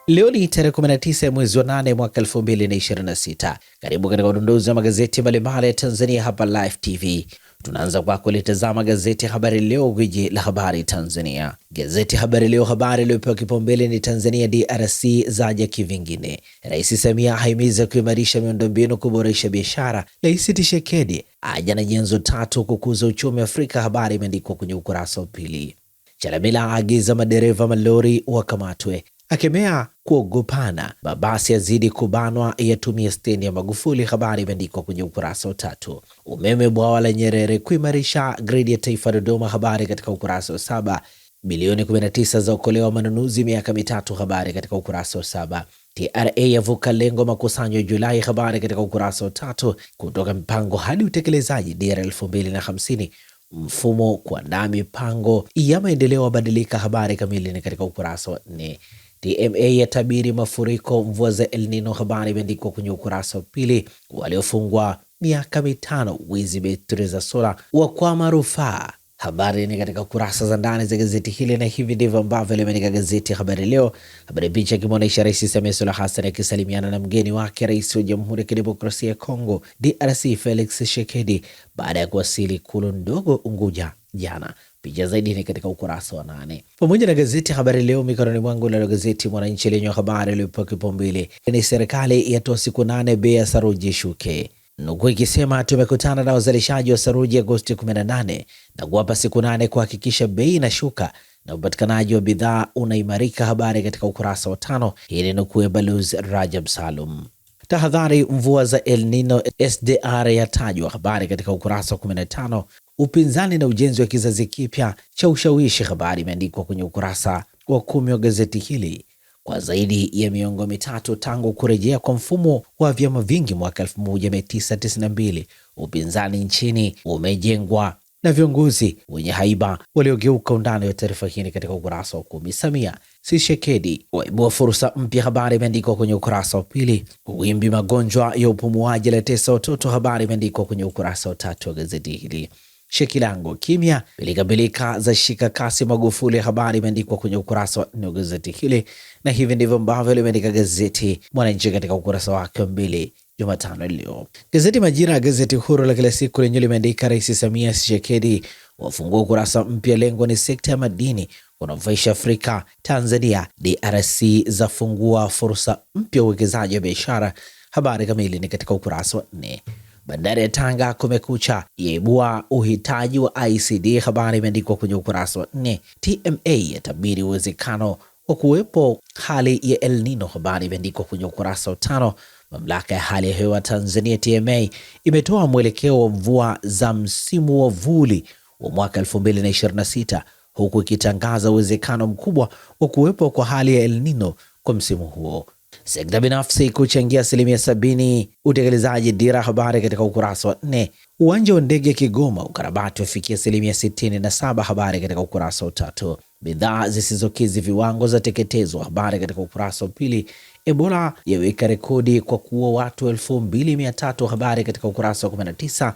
Leo ni tarehe 19 mwezi wa 8 mwaka 2026. Karibu katika udondozi wa magazeti mbalimbali ya Tanzania hapa Live TV. Tunaanza kwa kulitazama gazeti Habari Leo, gwiji la habari Tanzania. Gazeti Habari Leo, habari iliyopewa kipaumbele ni Tanzania DRC zaja kivingine. Rais Samia ahimiza kuimarisha miundombinu kuboresha biashara. Rais Tshisekedi aja na nyenzo tatu kukuza uchumi Afrika. Habari imeandikwa kwenye ukurasa wa pili. Chalamila aagiza madereva malori wakamatwe, akemea kuogopana. Mabasi yazidi kubanwa, yatumia stendi ya Magufuli. Habari imeandikwa kwenye ukurasa wa tatu. Umeme bwawa la Nyerere kuimarisha gridi ya taifa Dodoma. Habari katika ukurasa wa saba. Bilioni 19 za okolewa manunuzi miaka mitatu. Habari katika ukurasa wa saba. TRA yavuka lengo makusanyo Julai. Habari katika ukurasa wa tatu. Kutoka mipango hadi utekelezaji dira 2050, mfumo kuandaa mipango ya maendeleo wabadilika. Habari kamili ni katika ukurasa wa 4. TMA yatabiri mafuriko mvua za El Nino. Habari imeandikwa kwenye ukurasa wa pili. Waliofungwa miaka mitano wizi betri za sola wakwama rufaa. Habari ni katika kurasa za ndani za gazeti hili, na hivi ndivyo ambavyo limeandika gazeti Habari Leo. Habari picha ikimwonyesha Rais Samia Suluhu Hassan akisalimiana na mgeni wake Rais wa Jamhuri ya Kidemokrasia ya Kongo DRC Felix Tshisekedi baada ya kuwasili Ikulu ndogo Unguja jana. Picha zaidi ni katika ukurasa wa 8. Pamoja na gazeti Habari Leo mikononi mwangu, na gazeti Mwananchi lenye habari iliyopewa kipaumbele ni serikali yatoa siku 8 bei ya saruji shuke. Nukuu ikisema tumekutana na wazalishaji wa saruji Agosti 18 na kuwapa siku 8 kuhakikisha bei inashuka na upatikanaji wa bidhaa unaimarika. Habari katika ukurasa wa 5. Hii ni nukuu ya Balozi Rajab Salum. Tahadhari mvua za El Nino SDR yatajwa. Habari katika ukurasa wa 15. Upinzani na ujenzi wa kizazi kipya cha ushawishi. Habari imeandikwa kwenye ukurasa wa 10 wa gazeti hili. Kwa zaidi ya miongo mitatu tangu kurejea kwa mfumo wa vyama vingi mwaka 1992, upinzani nchini umejengwa na viongozi wenye haiba waliogeuka. Undani wa taarifa hii katika ukurasa wa 10. Samia Tshisekedi waibua fursa mpya. Habari imeandikwa kwenye ukurasa wa pili. Wimbi magonjwa ya upumuaji latesa watoto. Habari imeandikwa kwenye ukurasa wa 3 wa gazeti hili. Shekilango kimya, pilika za shika kasi Magufuli. Habari imeandikwa kwenye ukurasa wa 4 wa gazeti hili, na hivi ndivyo ambavyo limeandika gazeti Mwananchi katika ukurasa wake wa 2 Jumatano leo. Gazeti Majira, gazeti huru la kila siku, lenyewe limeandika Rais Samia Tshisekedi wafungua ukurasa mpya, lengo ni sekta ya madini kunufaisha Afrika. Tanzania DRC zafungua fursa mpya uwekezaji wa biashara. Habari kamili ni katika ukurasa wa 4. Bandari ya Tanga kumekucha yaibua uhitaji wa ICD. Habari imeandikwa kwenye ukurasa wa 4. TMA yatabiri uwezekano wa kuwepo hali ya El Nino. Habari imeandikwa kwenye ukurasa wa 5. Mamlaka ya hali ya hewa Tanzania TMA imetoa mwelekeo wa mvua za msimu wa vuli wa mwaka 2026, huku ikitangaza uwezekano mkubwa wa kuwepo kwa hali ya El Nino kwa msimu huo. Sekta binafsi kuchangia 70% utekelezaji dira. Habari katika ukurasa wa 4. Uwanja wa ndege Kigoma ukarabati wafikia 67%. Habari katika ukurasa wa 3. Bidhaa zisizokizi viwango za teketezwa. Habari katika ukurasa wa 2. Ebola yaweka rekodi kwa kuua watu 2300. Habari katika ukurasa wa 19.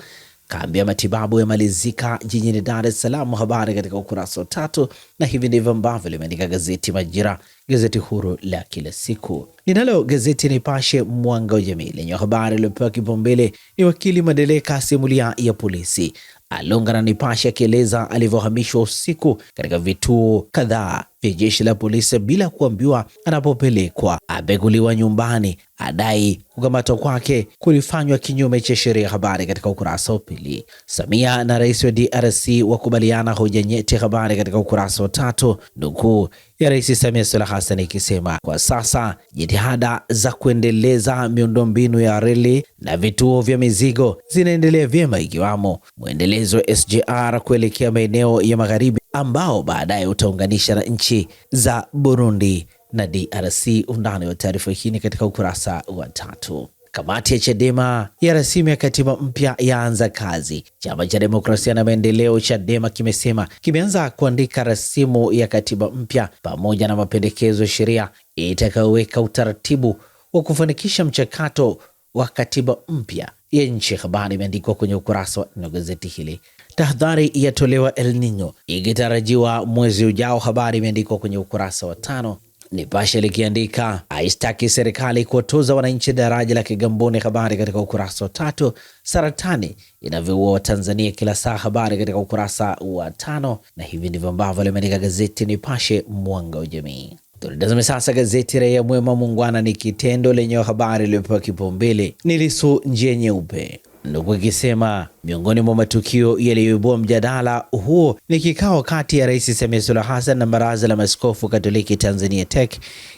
Kambi ya matibabu yamalizika jijini Dar es Salaam. Habari katika ukurasa wa 3. Na hivi ndivyo ambavyo limeandika gazeti Majira, gazeti huru la kila siku. Ninalo gazeti Nipashe Mwanga wa Jamii lenye habari iliyopewa kipaumbele ni wakili Madeleka asimulia ya polisi. Alonga na Nipashe akieleza alivyohamishwa usiku katika vituo kadhaa vya jeshi la polisi bila kuambiwa anapopelekwa, abeguliwa nyumbani, adai kukamatwa kwake kulifanywa kinyume cha sheria. Habari katika ukurasa wa 2. Samia na rais wa DRC wakubaliana hoja nyeti. Habari katika ukurasa wa 3. Nukuu ya Rais Samia Suluhu Hassan ikisema kwa sasa jitihada za kuendeleza miundombinu ya reli na vituo vya mizigo zinaendelea vyema, ikiwamo mwendelezo wa SGR kuelekea maeneo ya magharibi ambao baadaye utaunganisha na nchi za Burundi na DRC. Undani wa taarifa hii katika ukurasa wa 3. Kamati ya Chadema ya rasimu ya katiba mpya yaanza kazi. Chama cha Demokrasia na Maendeleo Chadema kimesema kimeanza kuandika rasimu ya katiba mpya pamoja na mapendekezo ya sheria itakayoweka utaratibu wa kufanikisha mchakato wa katiba mpya ya nchi. Habari imeandikwa kwenye ukurasa wa 4 gazeti hili. Tahadhari yatolewa El Nino ikitarajiwa mwezi ujao. Habari imeandikwa kwenye ukurasa wa 5. Nipashe likiandika aistaki serikali kuwatoza wananchi daraja la Kigamboni, habari katika ukurasa wa 3. Saratani inavyoua Tanzania kila saa, habari katika ukurasa wa 5. Na hivi ndivyo ambavyo limeandika gazeti Nipashe mwanga wa jamii. Tulitazame sasa gazeti Raia Mwema, muungwana ni kitendo, lenye habari iliyopewa kipaumbele ni Lissu njia nyeupe, ndugu ikisema miongoni mwa matukio yaliyoibua mjadala huo ni kikao kati ya Rais Samia Suluhu Hassan na Baraza la Maaskofu Katoliki Tanzania TEC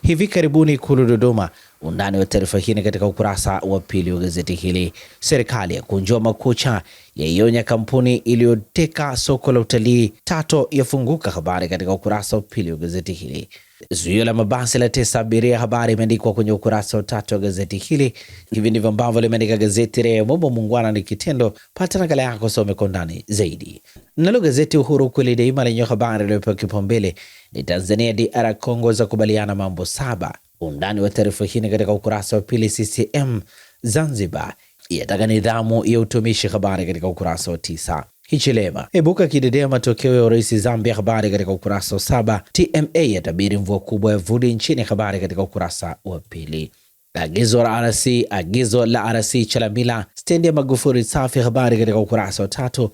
hivi karibuni Ikulu Dodoma. Undani wa taarifa hii katika ukurasa wa pili wa gazeti hili. Serikali ya kunjua makucha yaionya kampuni iliyoteka soko la utalii, Tato yafunguka, habari katika ukurasa wa pili wa gazeti hili. Zuio la mabasi la tesa abiria, habari imeandikwa kwenye ukurasa wa 3 wa gazeti hili. Hivi ndivyo ambavyo limeandika gazeti Raia Mwema, muungwana ni kitendo. Pata nakala yako, some kwa ndani zaidi. Nalo gazeti Uhuru kweli daima lenye habari iliyopewa kipaumbele ni Tanzania DR Congo za kubaliana mambo 7. Undani wa taarifa hii katika ukurasa wa pili. CCM Zanzibar yataka nidhamu ya utumishi, habari katika ukurasa wa 9. Hichilema ibuka kidedea matokeo ya urais Zambia, habari katika ukurasa wa 7. TMA yatabiri mvua kubwa ya vuli nchini, habari katika ukurasa wa pili. Agizo la RC Chalamila stendi ya Magufuli safi, habari katika ukurasa wa 3.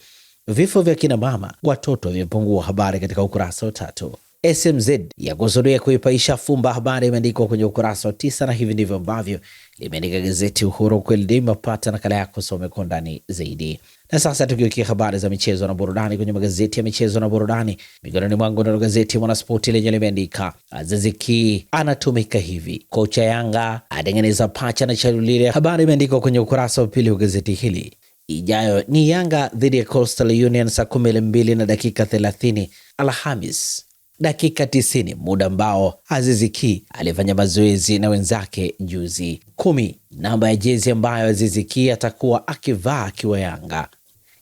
Vifo vya kina mama watoto vimepungua, habari katika ukurasa wa 3. SMZ ya kusudia kuipaisha fumba, habari imeandikwa kwenye ukurasa wa 9. Na hivi ndivyo ambavyo limeandika gazeti Uhuru kweli daima. Pata nakala yako, some kwa ndani zaidi. Na sasa tukiukia habari za michezo na burudani kwenye magazeti ya michezo na burudani, mikononi mwangu na gazeti Mwanaspoti lenye limeandika Aziz Ki anatumika hivi, kocha Yanga atengeneza pacha na Chalulile, habari imeandikwa kwenye ukurasa wa pili wa gazeti hili. Ijayo ni Yanga dhidi ya Coastal Union saa 12 na dakika 30 Alhamis, dakika 90, muda ambao Aziz Ki alifanya mazoezi na wenzake juzi. 10 namba ya jezi ambayo Aziz Ki atakuwa akivaa akiwa Yanga.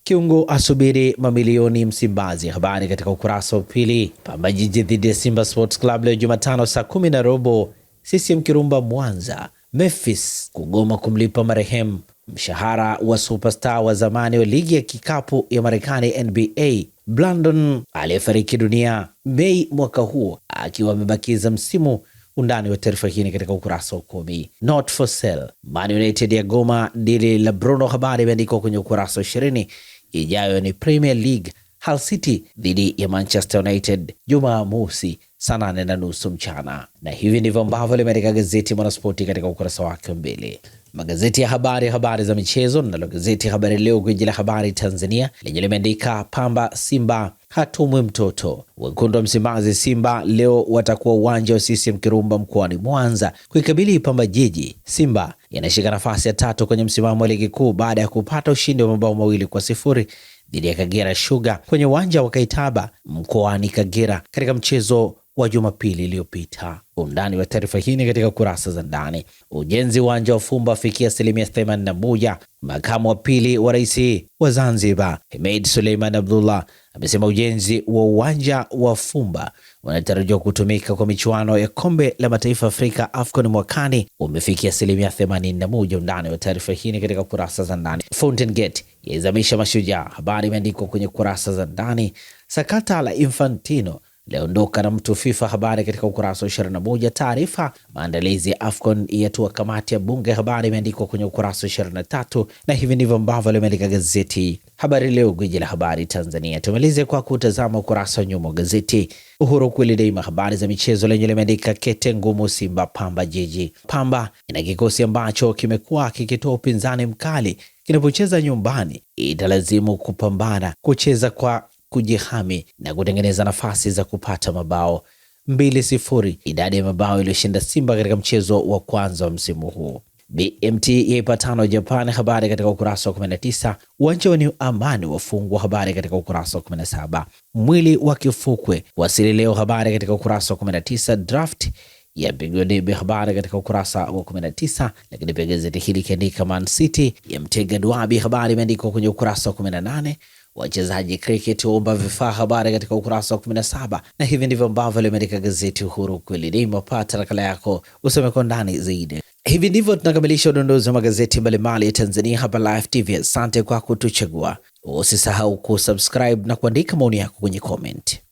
Kiungo asubiri mamilioni Msimbazi, habari katika ukurasa wa pili. Pamba Jiji dhidi ya Simba Sports Club leo Jumatano saa 10:15. CCM Kirumba Mwanza. Memphis kugoma kumlipa marehemu mshahara wa superstar wa zamani wa ligi ya kikapu ya Marekani NBA Brandon aliyefariki dunia Mei mwaka huo akiwa amebakiza msimu. Undani wa taarifa hii katika ukurasa wa 10. Not for sale, Man United ya goma dili la Bruno, habari imeandikwa kwenye ukurasa wa 20. Ijayo ni Premier League, Hull City dhidi ya Manchester United Jumamosi saa 8:30 mchana. Na hivi ndivyo ambavyo limeandika gazeti Mwanaspoti katika ukurasa wake mbele. Magazeti ya habari za michezo. Nalo gazeti Habari Leo, gwiji la habari Tanzania, lenye limeandika Pamba Simba hatumwi mtoto. Wekundu wa Msimbazi Simba leo watakuwa uwanja wa CCM Kirumba mkoani Mwanza kuikabili Pamba Jiji. Simba yanashika nafasi ya 3 kwenye msimamo wa ligi kuu baada ya kupata ushindi wa mabao 2-0 dhidi ya Kagera Sugar kwenye uwanja wa Kaitaba mkoani Kagera katika mchezo wa Jumapili iliyopita. Undani wa taarifa hii katika kurasa za ndani. Ujenzi uwanja wa Fumba afikia 81%. Makamu wa pili wa rais wa Zanzibar Hemed Suleiman Abdullah amesema ujenzi wa uwanja wa Fumba unatarajiwa kutumika kwa michuano ya kombe la mataifa Afrika AFCON mwakani umefikia 81%. Undani wa taarifa hii katika kurasa za ndani. Fountain Gate yaizamisha Mashujaa, habari imeandikwa kwenye kurasa za ndani. Sakata la Infantino laondoka na mtu FIFA, habari katika ukurasa wa 21. Taarifa maandalizi ya AFCON yatua kamati ya bunge, habari imeandikwa kwenye ukurasa wa 23. Na hivi ndivyo ambavyo limeandika gazeti Habari Leo, gwiji la habari Tanzania. Tumalize kwa kutazama ukurasa wa nyuma gazeti Uhuru kweli daima, habari za michezo, lenye limeandika kete ngumu Simba Pamba Jiji. Pamba ina kikosi ambacho kimekuwa kikitoa upinzani mkali, kinapocheza nyumbani italazimu kupambana, kucheza kwa kujihami na kutengeneza nafasi za kupata mabao. 2-0 idadi ya mabao iliyoshinda Simba katika mchezo wa kwanza wa msimu huu. BMT yaipatano Japan, habari katika ukurasa wa 19. Uwanja wa New Amani wafungwa, habari katika ukurasa wa 17. Mwili wa Kifukwe wasili leo, habari katika ukurasa wa 19. Draft ya pigwa debe, habari katika ukurasa wa 19. Lakini pia gazeti hili kiandika Man City ya mtega Dwabi, habari imeandikwa kwenye ukurasa wa 18. Wachezaji cricket waomba vifaa, habari katika ukurasa wa 17. Na hivi ndivyo ambavyo limeandika gazeti Uhuru kweli daima. Pata nakala yako usome kwa ndani zaidi. Hivi ndivyo tunakamilisha udondozi wa magazeti mbalimbali ya Tanzania hapa Live TV. Asante kwa kutuchagua. Usisahau kusubscribe na kuandika maoni yako kwenye comment.